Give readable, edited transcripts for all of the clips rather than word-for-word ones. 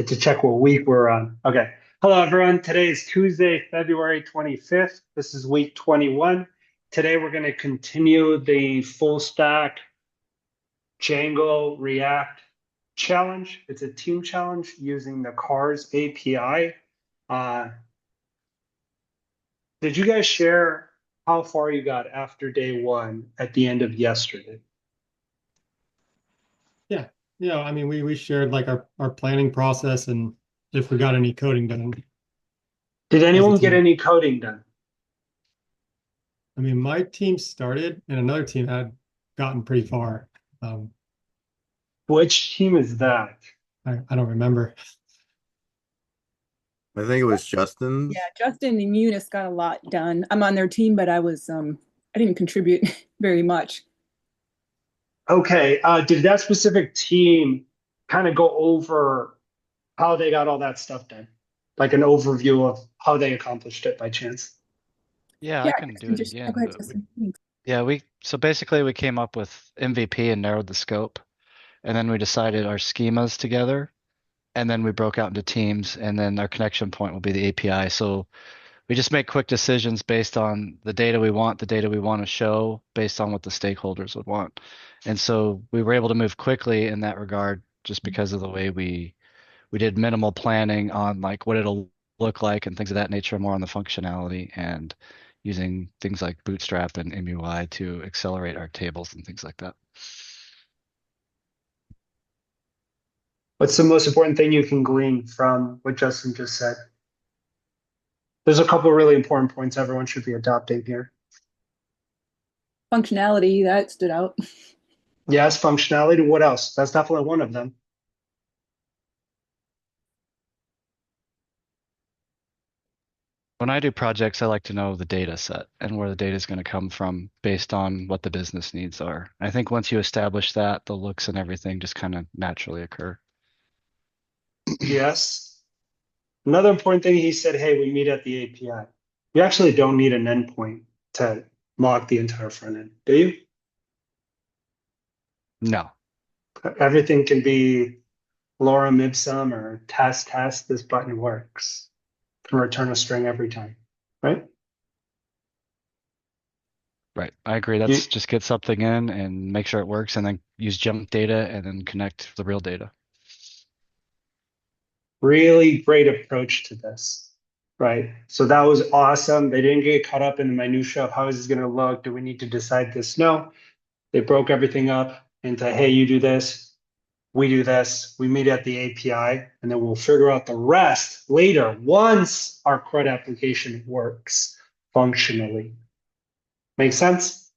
to check what week we're on. Okay. Hello, everyone. Today is Tuesday, February 25th. This is week 21. Today, we're going to continue the full stack Django React challenge. It's a team challenge using the Cars API. Did you guys share how far you got after day one at the end of yesterday? Yeah. I mean, we shared like our planning process and if we got any coding done Did as a anyone get team. any coding done? I mean, my team started and another team had gotten pretty far. Um, Which team is that? I don't remember. I think it was Yeah, Justin's. Justin and Eunice got a lot done. I'm on their team, but I didn't contribute very much. Okay. Did that specific team kind of go over how they got all that stuff done? Like an overview of how they accomplished it by chance? Yeah, I Yeah, can do it go again, ahead, but Justin. Thanks. yeah, so basically we came up with MVP and narrowed the scope, and then we decided our schemas together, and then we broke out into teams, and then our connection point will be the API. So we just make quick decisions based on the data we want, the data we want to show, based on what the stakeholders would want. And so we were able to move quickly in that regard just because of the way we did minimal planning on like what it'll look like and things of that nature, more on the functionality and using things like Bootstrap and MUI to accelerate our tables and things like that. What's the most important thing you can glean from what Justin just said? There's a couple of really important points everyone should be adopting here. Functionality, that stood out. Yes, functionality. What else? That's definitely one of them. When I do projects, I like to know the data set and where the data is going to come from based on what the business needs are. I think once you establish that, the looks and everything just kind of naturally occur. Yes. Another important thing he said, hey, we meet at the API. You actually don't need an endpoint to mock the entire front end, do you? No. Everything can be lorem ipsum or test. This button works. Can return a string every time, right? Right. I agree. You, That's just get something in and make sure it works and then use jump data and then connect the real data. really great approach to this, right? So that was awesome. They didn't get caught up in the minutia of how is this going to look? Do we need to decide this? No, they broke everything up into, hey, you do this, we do this, we meet at the API, and then we'll figure out the rest later once our CRUD application works functionally. Make sense?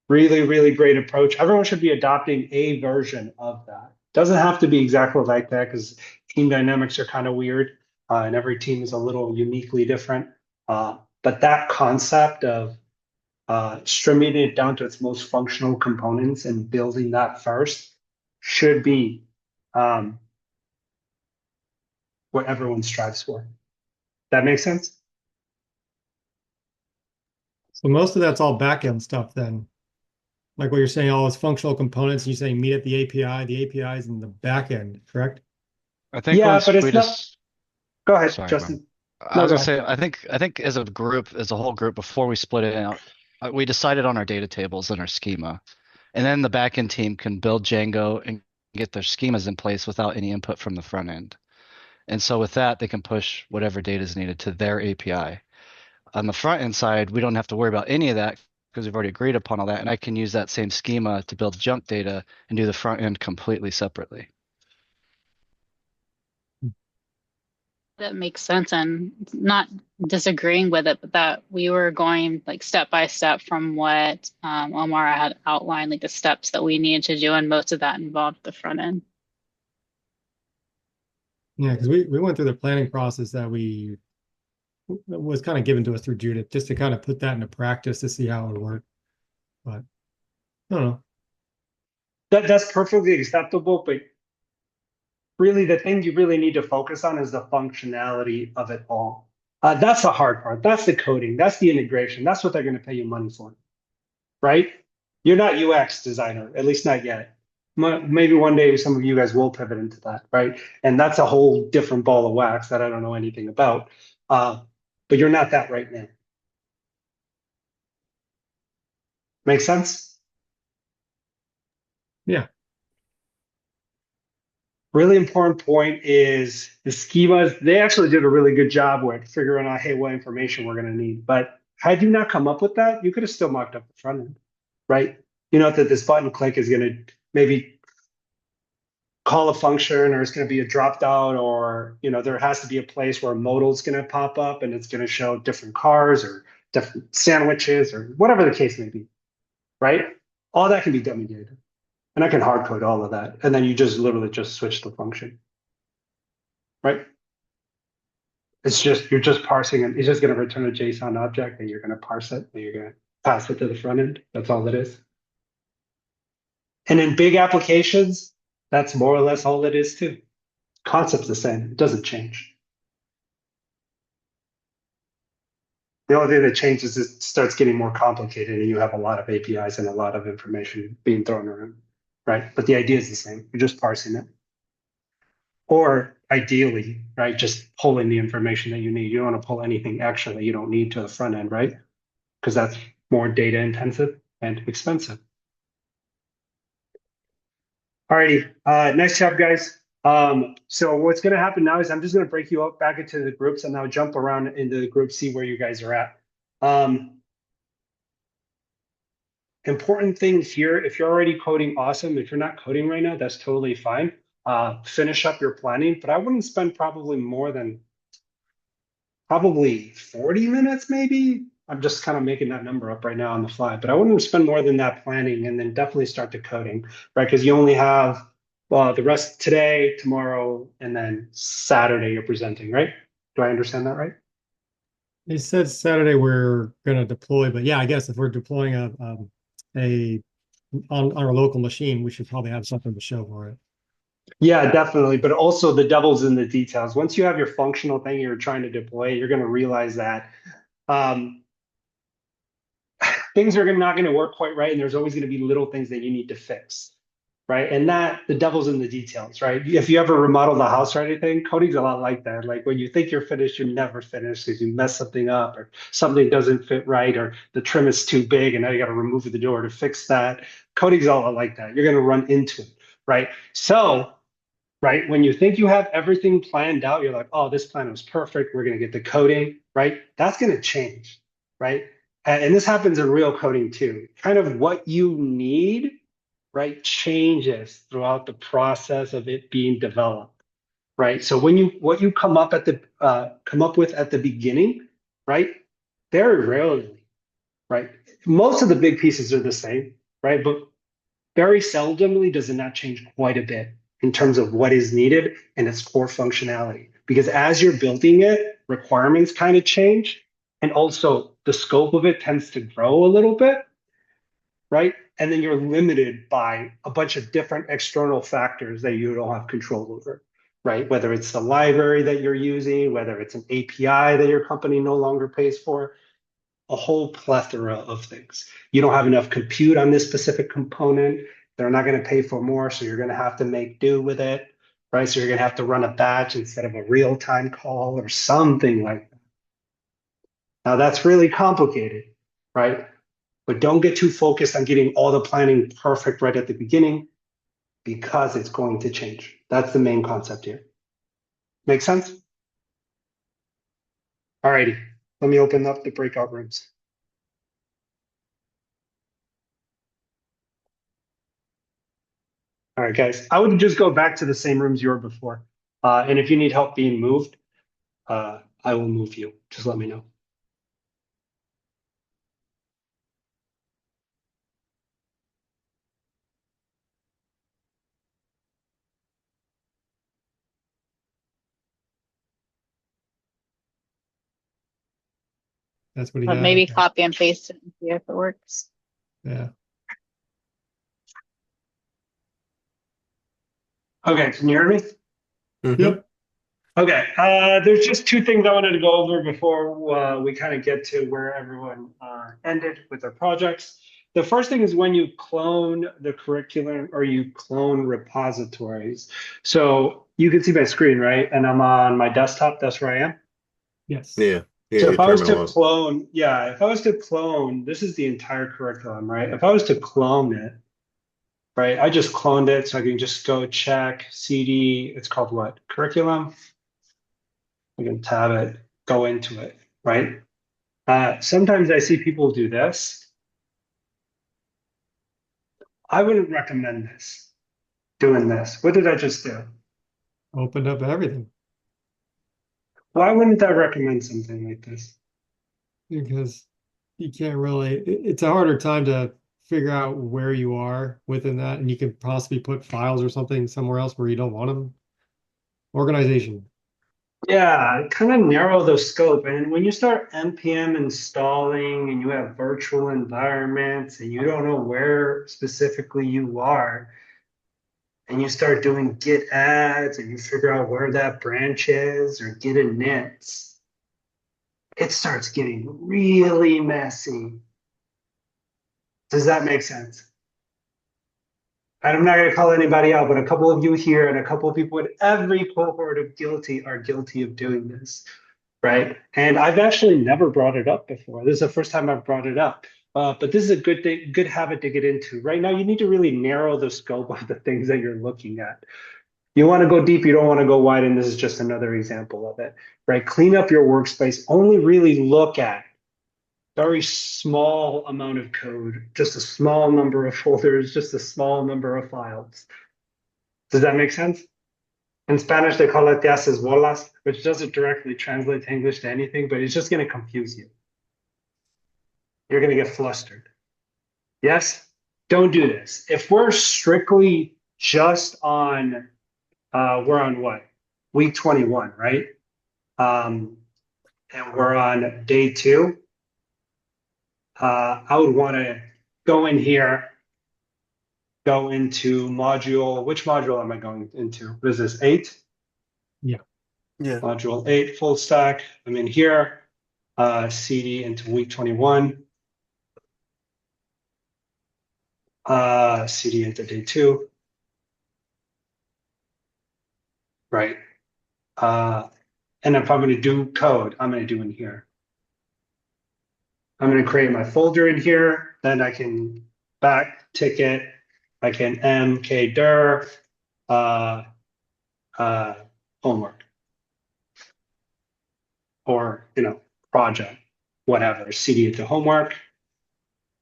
Really, really great approach. Everyone should be adopting a version of that. Doesn't have to be exactly like that because team dynamics are kind of weird, and every team is a little uniquely different. But that concept of trimming it down to its most functional components and building that first should be what everyone strives for. That makes sense? So most of that's all backend stuff then. Like what you're saying, all those functional components, you're saying meet at the API is in the backend, correct? I think Yeah, but once we it's not. just, Go ahead, sorry, go ahead. Justin. I No, was go gonna ahead. say, I think as a group, as a whole group, before we split it out, we decided on our data tables and our schema. And then the backend team can build Django and get their schemas in place without any input from the front end. And so with that, they can push whatever data is needed to their API. On the front end side, we don't have to worry about any of that because we've already agreed upon all that. And I can use that same schema to build jump data and do the front end completely separately. That makes sense, and not disagreeing with it, but that we were going like step by step from what Omar had outlined, like the steps that we needed to do, and most of that involved the front end. Yeah, because we went through the planning process that was kind of given to us through Judith, just to kind of put that into practice to see how it would work. But I don't know. That's perfectly acceptable, but really the thing you really need to focus on is the functionality of it all. That's the hard part. That's the coding. That's the integration. That's what they're going to pay you money for, right? You're not UX designer, at least not yet. maybe one day some of you guys will pivot into that, right? And that's a whole different ball of wax that I don't know anything about. But you're not that right now. Make sense? Yeah. Really important point is the schemas. They actually did a really good job with figuring out, hey, what information we're going to need. But had you not come up with that, you could have still mocked up the front end, right? You know that this button click is going to maybe call a function, or it's going to be a drop down, or there has to be a place where a modal is going to pop up and it's going to show different cars or different sandwiches or whatever the case may be, right? All that can be dummy data. And I can hard code all of that. And then you just literally just switch the function, right? You're just parsing it. It's just going to return a JSON object and you're going to parse it and you're going to pass it to the front end. That's all it is. And in big applications, that's more or less all it is too. Concept's the same. It doesn't change. The only thing that changes is it starts getting more complicated and you have a lot of APIs and a lot of information being thrown around, right? But the idea is the same. You're just parsing it. Or ideally, right, just pulling the information that you need. You don't want to pull anything extra that you don't need to the front end, right? Because that's more data intensive and expensive. Alrighty, nice job, guys. So what's going to happen now is I'm just going to break you up back into the groups and now jump around into the group, see where you guys are at. Important thing here, if you're already coding, awesome. If you're not coding right now, that's totally fine. Finish up your planning, but I wouldn't spend probably more than 40 minutes, maybe. I'm just kind of making that number up right now on the fly, but I wouldn't spend more than that planning and then definitely start the coding, right? Because you only have the rest today, tomorrow, and then Saturday you're presenting, right? Do I understand that right? They said Saturday we're going to deploy, but yeah, I guess if we're deploying on our local machine, we should probably have something to show for it. Yeah, definitely. But also the devil's in the details. Once you have your functional thing you're trying to deploy, you're going to realize that things are not going to work quite right. And there's always going to be little things that you need to fix, right? And that the devil's in the details, right? If you ever remodel the house or anything, coding's a lot like that. Like when you think you're finished, you're never finished because you mess something up or something doesn't fit right or the trim is too big and now you got to remove the door to fix that. Coding's a lot like that. You're going to run into it, right? So, right, when you think you have everything planned out, you're like, oh, this plan was perfect. We're going to get the coding, right? That's going to change, right? And this happens in real coding too. Kind of what you need, right, changes throughout the process of it being developed, right? So what you come up with at the beginning, right, very rarely, right, most of the big pieces are the same, right, but very seldomly does it not change quite a bit in terms of what is needed and its core functionality. Because as you're building it, requirements kind of change. And also the scope of it tends to grow a little bit, right? And then you're limited by a bunch of different external factors that you don't have control over, right? Whether it's the library that you're using, whether it's an API that your company no longer pays for, a whole plethora of things. You don't have enough compute on this specific component. They're not going to pay for more, so you're going to have to make do with it, right? So you're going to have to run a batch instead of a real-time call or something like that. Now that's really complicated, right? But don't get too focused on getting all the planning perfect right at the beginning because it's going to change. That's the main concept here. Make sense? All righty, let me open up the breakout rooms. All right, guys, I would just go back to the same rooms you were before. And if you need help being moved, I will move you. Just let me know. That's what he But got. maybe Okay. copy and paste it and see if it works. Yeah. Okay, can you hear me? Yep. Okay, there's just two things I wanted to go over before we kind of get to where everyone ended with their projects. The first thing is when you clone the curriculum or you clone repositories. So you can see my screen, right? And I'm on my desktop. That's where I am. Yes. Yeah. Yeah. So Your if I was to terminal. clone, yeah, if I was to clone, this is the entire curriculum, right? If I was to clone it, right, I just cloned it so I can just go check CD. It's called what? Curriculum. I can tab it, go into it, right? Sometimes I see people do this. I wouldn't recommend this, doing this. What did I just do? Opened up everything Why wouldn't I recommend something like this? because you can't really, it's a harder time to figure out where you are within that. And you could possibly put files or something somewhere else where you don't want them. Organization. Yeah, kind of narrow the scope. And when you start NPM installing and you have virtual environments and you don't know where specifically you are, and you start doing git adds and you figure out where that branch is or git inits, it starts getting really messy. Does that make sense? And I'm not going to call anybody out, but a couple of you here and a couple of people in every cohort of guilty are guilty of doing this, right? And I've actually never brought it up before. This is the first time I've brought it up. But this is a good thing, good habit to get into. Right now, you need to really narrow the scope of the things that you're looking at. You want to go deep, you don't want to go wide, and this is just another example of it, right? Clean up your workspace. Only really look at very small amount of code, just a small number of folders, just a small number of files. Does that make sense? In Spanish, they call it te haces bolas, which doesn't directly translate to English to anything, but it's just going to confuse you. You're going to get flustered. Yes? Don't do this. If we're strictly just on, we're on what? Week 21, right? And we're on day 2. I would want to go in here, go into module. Which module am I going into? What is this, 8? Yeah. Yeah. Module 8, full stack. I'm in here, CD into week 21, CD into day 2, right? And if I'm going to do code, I'm going to do in here. I'm going to create my folder in here. Then I can back ticket. I can mkdir homework or project, whatever. CD into homework,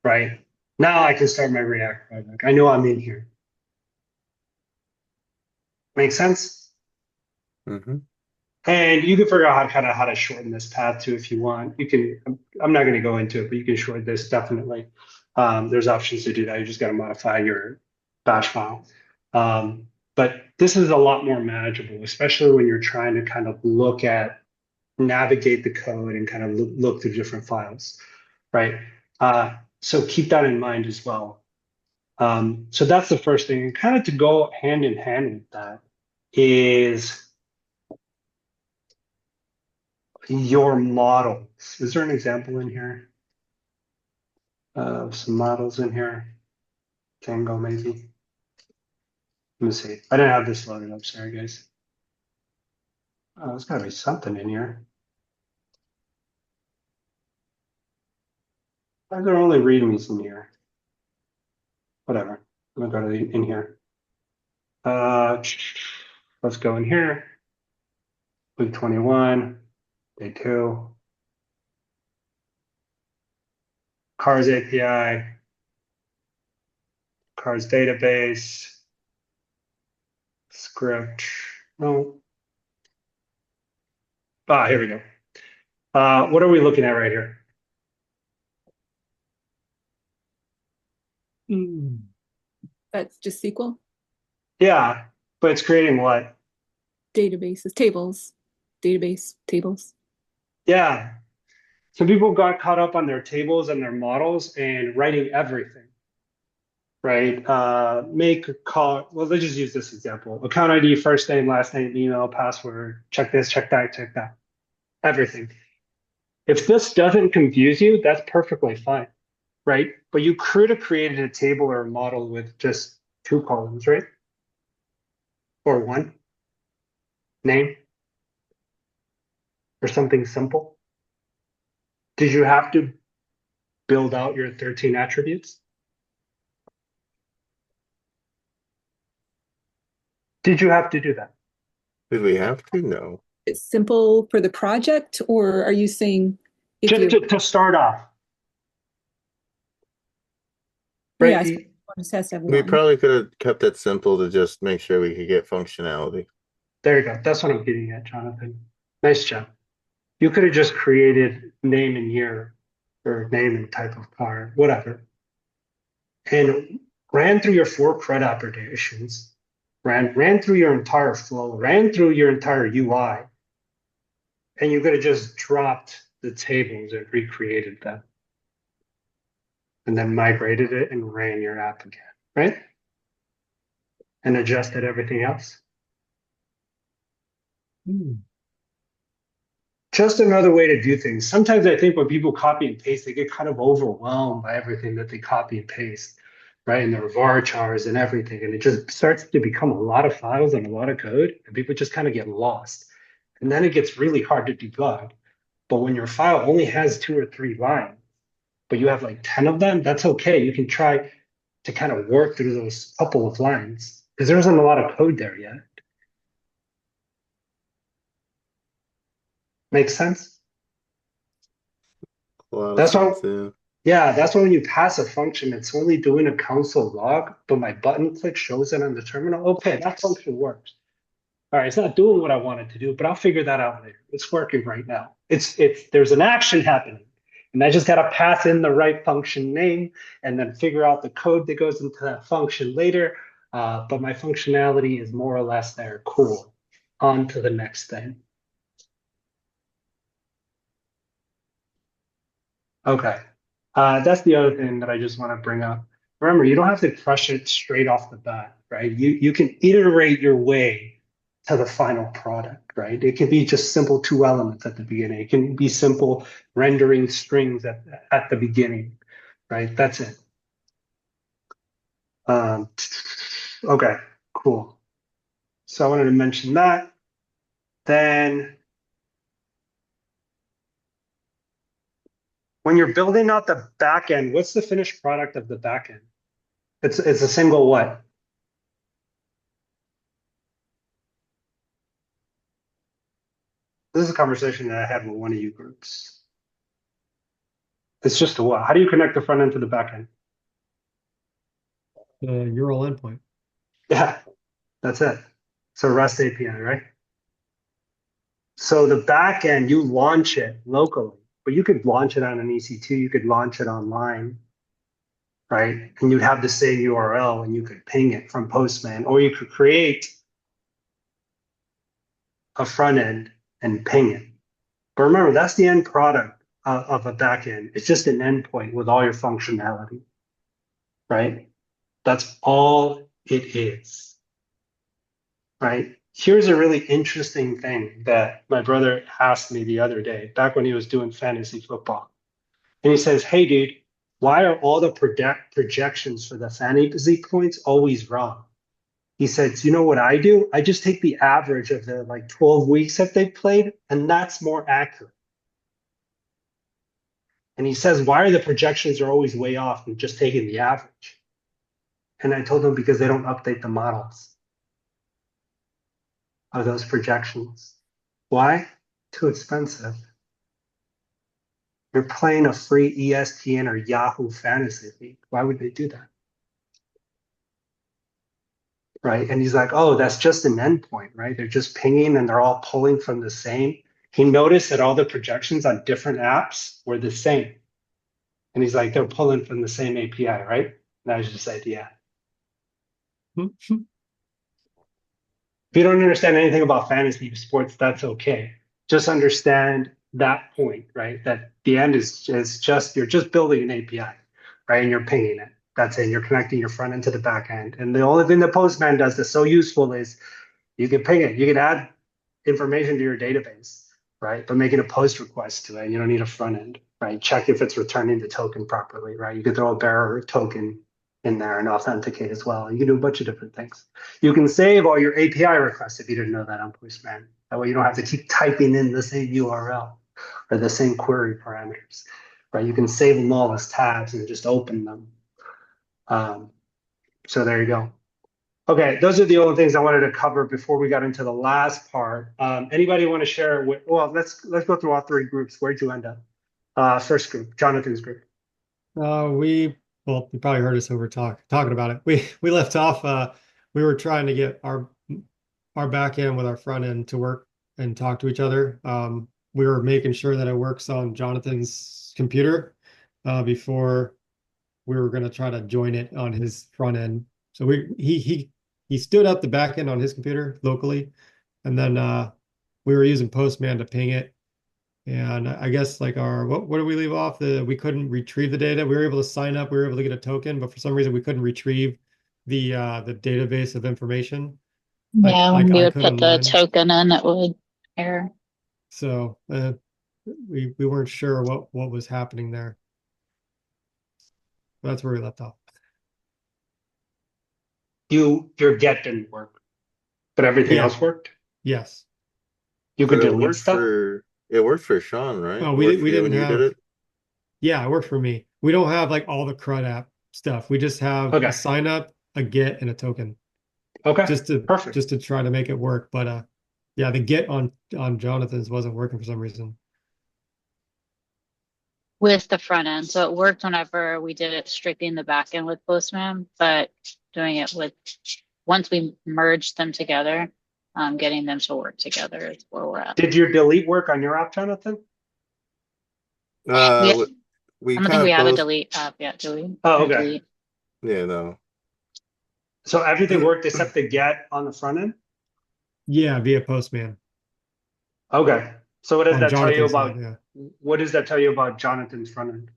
right? Now I can start my React project. I know I'm in here. Make sense? Mm-hmm. And you can figure out how to shorten this path too if you want. You can. I'm not going to go into it, but you can shorten this definitely. There's options to do that. You just got to modify your bash file. But this is a lot more manageable, especially when you're trying to kind of navigate the code and kind of look through different files, right? So keep that in mind as well. So that's the first thing. And kind of to go hand in hand with that is your models. Is there an example in here? Some models in here. Django maybe. Let me see. I didn't have this loaded up. Sorry, guys. Oh, there's got to be something in here. Why are there only readmes in here? Whatever. I'm gonna go to in here. Let's go in here. Week 21, day 2. Cars API, Cars database, script. No. Here we go. What are we looking at right here? That's just SQL Yeah, but it's creating what? databases, tables, database tables. Yeah. So people got caught up on their tables and their models and writing everything, right? Make a call. Well, let's just use this example. Account ID, first name, last name, email, password, check this, check that, check that. Everything. If this doesn't confuse you, that's perfectly fine. right? But you could have created a table or a model with just 2 columns, right? Or one name or something simple. Did you have to build out your 13 attributes? Did you have to do that? Did we have to? No. It's simple for the project, or are you saying if Just you, to start off, yeah, I right? suppose one just has to have We one. probably could have kept it simple to just make sure we could get functionality. There you go. That's what I'm getting at, Jonathan. Nice job. You could have just created name and year or name and type of car, whatever, and ran through your 4 CRUD operations, ran through your entire flow, ran through your entire UI, and you could have just dropped the tables and recreated them, and then migrated it and ran your app again, right? And adjusted everything else. Hmm. Just another way to do things. Sometimes I think when people copy and paste, they get kind of overwhelmed by everything that they copy and paste, right? And their varchars and everything. And it just starts to become a lot of files and a lot of code, and people just kind of get lost. And then it gets really hard to debug. But when your file only has 2 or 3 lines, but you have like 10 of them, that's okay. You can try to kind of work through those couple of lines because there isn't a lot of code there yet. Make sense? A lot of That's why, sense, yeah. yeah, that's why when you pass a function, it's only doing a console log, but my button click shows it on the terminal. Okay, that function works. All right, it's not doing what I want it to do, but I'll figure that out later. It's working right now. It's there's an action happening. And I just got to pass in the right function name and then figure out the code that goes into that function later. But my functionality is more or less there. Cool. On to the next thing. Okay. That's the other thing that I just want to bring up. Remember, you don't have to crush it straight off the bat, right? You can iterate your way to the final product, right? It can be just simple 2 elements at the beginning. It can be simple rendering strings at the beginning, right? That's it. Okay, cool. So I wanted to mention that. Then when you're building out the backend, what's the finished product of the backend? It's a single what? This is a conversation that I had with one of you groups. It's just a what? How do you connect the front end to the back end? The URL endpoint. Yeah, that's it. So REST API, right? So the back end, you launch it locally, but you could launch it on an EC2, you could launch it online, right? And you'd have the same URL and you could ping it from Postman, or you could create a front end and ping it. But remember, that's the end product of a backend. It's just an endpoint with all your functionality, right? That's all it is, right? Here's a really interesting thing that my brother asked me the other day, back when he was doing fantasy football. And he says, hey, dude, why are all the projections for the fantasy points always wrong? He said, you know what I do? I just take the average of the like 12 weeks that they've played, and that's more accurate. And he says, why are the projections are always way off and just taking the average? And I told him because they don't update the models of those projections. Why? Too expensive. You're playing a free ESPN or Yahoo fantasy league. Why would they do that? Right? And he's like, oh, that's just an endpoint, right? They're just pinging and they're all pulling from the same. He noticed that all the projections on different apps were the same. And he's like, they're pulling from the same API, right? And I was just like, yeah. If you don't understand anything about fantasy sports, that's okay. Just understand that point, right? That the end is just, you're just building an API, right? And you're pinging it. That's it. You're connecting your front end to the back end. And the only thing the Postman does that's so useful is you can ping it. You can add information to your database, right? But making a post request to it, and you don't need a front end. right? Check if it's returning the token properly, right? You could throw a bearer token in there and authenticate as well. You can do a bunch of different things. You can save all your API requests if you didn't know that on Postman. That way you don't have to keep typing in the same URL or the same query parameters, right? You can save them all as tabs and just open them. So there you go. Okay, those are the only things I wanted to cover before we got into the last part. Anybody want to share? Well, let's go through all three groups. Where'd you end up? First group, Jonathan's group. Well, you probably heard us over talking about it. We left off. We were trying to get our back end with our front end to work and talk to each other. We were making sure that it works on Jonathan's computer before we were going to try to join it on his front end. So he stood up the back end on his computer locally, and then we were using Postman to ping it. And I guess like what did we leave off? We couldn't retrieve the data. We were able to sign up. We were able to get a token, but for some reason we couldn't retrieve the database of information. Yeah, when we I would could put the online. token in, it would error. So we weren't sure what was happening there. That's where we left off. Your get didn't work, but everything Yeah. else worked. Yes. You could But delete stuff. it worked for Sean, right? Oh, It we worked for you didn't when you have. did it? Yeah, it worked for me. We don't have like all the CRUD app stuff. We just have Okay. a sign up, a get, and a token. Okay. Just Perfect. to try to make it work. But yeah, the get on Jonathan's wasn't working for some reason. With the front end. So it worked whenever we did it strictly in the back end with Postman, but doing it with once we merged them together, getting them to work together is where we're at. Did your delete work on your app, Jonathan? We- We I don't think kind we of have a both. delete app yet, do we? Oh, Or okay. delete? Yeah, no. So everything worked except the get on the front end. Yeah, via Postman Okay. So what does on that tell you Jonathan's about? side. Yeah. What does that tell you about Jonathan's front end?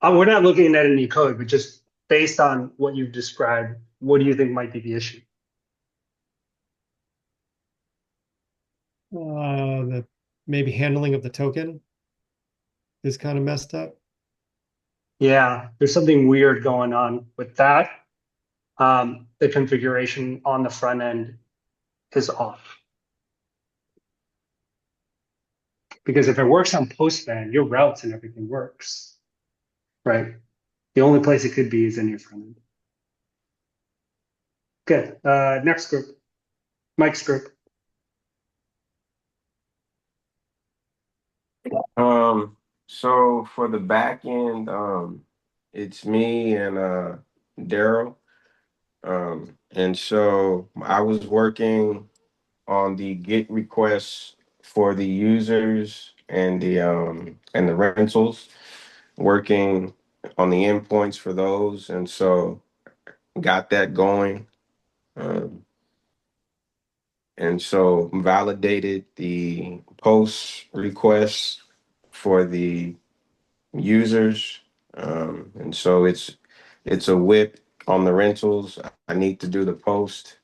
We're not looking at any code, but just based on what you've described, what do you think might be the issue? The maybe handling of the token is kind of messed up. Yeah, there's something weird going on with that. The configuration on the front end is off. Because if it works on Postman, your routes and everything works, right? The only place it could be is in your front end. Good. Next group, Mike's group. So for the back end, it's me and Daryl. And so I was working on the GET requests for the users and the rentals, working on the endpoints for those, and so got that going. Um, and so validated the post requests for the users. And so it's a whip on the rentals. I need to do the post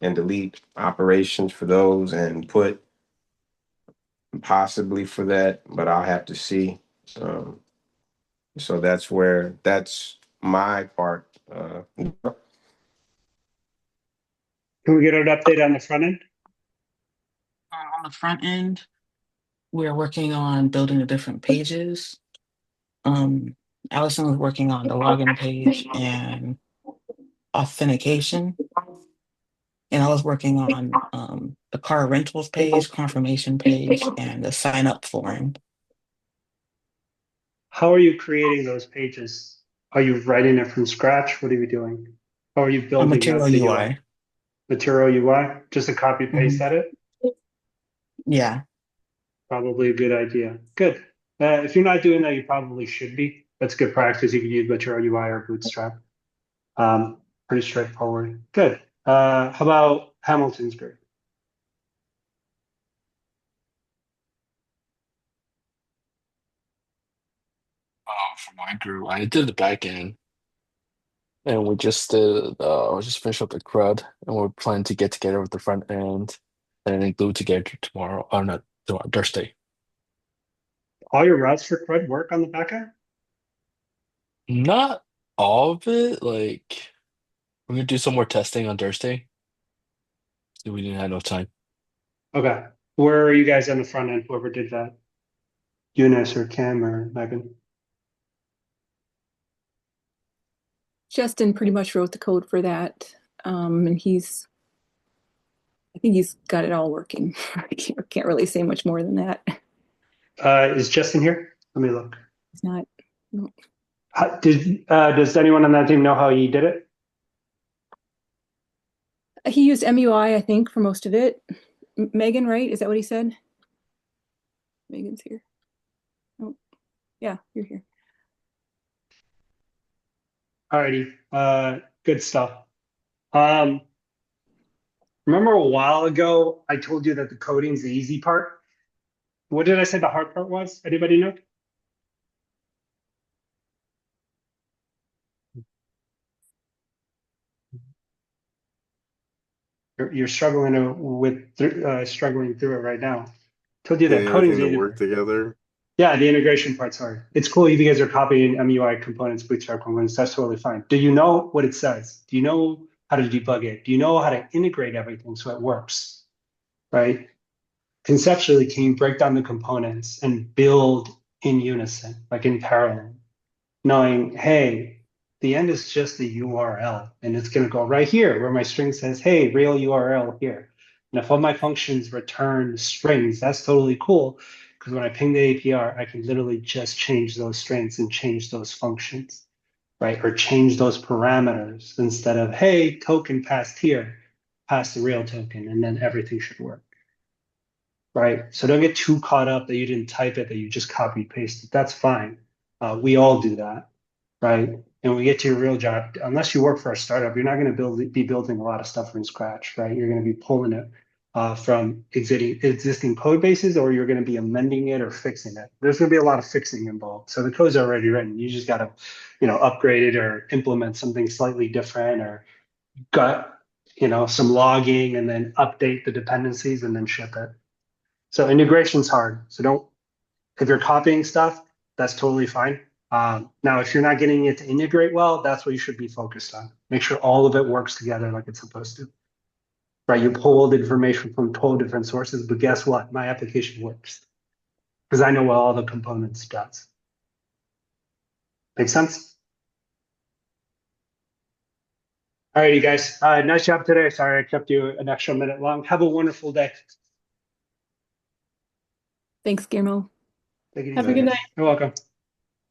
and delete operations for those and put possibly for that, but I'll have to see. So that's my part. Can we get an update on the front end? On the front end, we're working on building the different pages. Allison was working on the login page and authentication. And I was working on the car rentals page, confirmation page, and the sign up form. How are you creating those pages? Are you writing it from scratch? What are you doing? How are you A building material out the UI. material UI? Just a copy paste Mhm. edit? Yeah. Probably a good idea. Good. If you're not doing that, you probably should be. That's good practice. You can use Material UI or Bootstrap. Pretty straightforward. Good. How about Hamilton's group? For my group, I did the back end, and we just did. We just finished up the CRUD, and we're planning to get together with the front end and then glue together tomorrow. Or not tomorrow, Thursday. All your routes for CRUD work on the back end? Not all of it. Like we're gonna do some more testing on Thursday. So we didn't have no time. Okay. Where are you guys on the front end? Whoever did that? Eunice or Cam or Megan? Justin pretty much wrote the code for that. And I think he's got it all working. I can't really say much more than that. Is Justin here? Let me look. It's not. No. Does anyone on that team know how he did it? He used MUI, I think, for most of it. Megan, right? Is that what he said? Megan's here. Oh, yeah, you're here. Alrighty. Good stuff. Remember a while ago, I told you that the coding's the easy part. What did I say the hard part was? Anybody know? You're struggling struggling through it right now. Told you that Getting coding's everything to easy. work together. Yeah, the integration part's hard. It's cool if you guys are copying MUI components, Bootstrap components. That's totally fine. Do you know what it says? Do you know how to debug it? Do you know how to integrate everything so it works? Right? Conceptually, can you break down the components and build in unison, like in parallel, knowing, hey, the end is just the URL, and it's going to go right here where my string says, hey, real URL here. And if all my functions return strings, that's totally cool, because when I ping the APR, I can literally just change those strings and change those functions, right? Or change those parameters instead of, hey, token passed here, pass the real token, and then everything should work. Right? So don't get too caught up that you didn't type it, that you just copy pasted. That's fine. We all do that, right? And when we get to your real job, unless you work for a startup, you're not going to be building a lot of stuff from scratch, right? You're going to be pulling it from existing code bases, or you're going to be amending it or fixing it. There's going to be a lot of fixing involved. So the code's already written. You just got to, upgrade it or implement something slightly different, or got, some logging and then update the dependencies and then ship it. So integration's hard. So if you're copying stuff, that's totally fine. Now, if you're not getting it to integrate well, that's what you should be focused on. Make sure all of it works together like it's supposed to. Right? You pulled information from 12 different sources, but guess what? My application works because I know what all the components does. Make sense? All righty, guys. Nice job today. Sorry I kept you an extra minute long. Have a wonderful day. Thanks, Guillermo. Take it Have a easy. good night. You're welcome.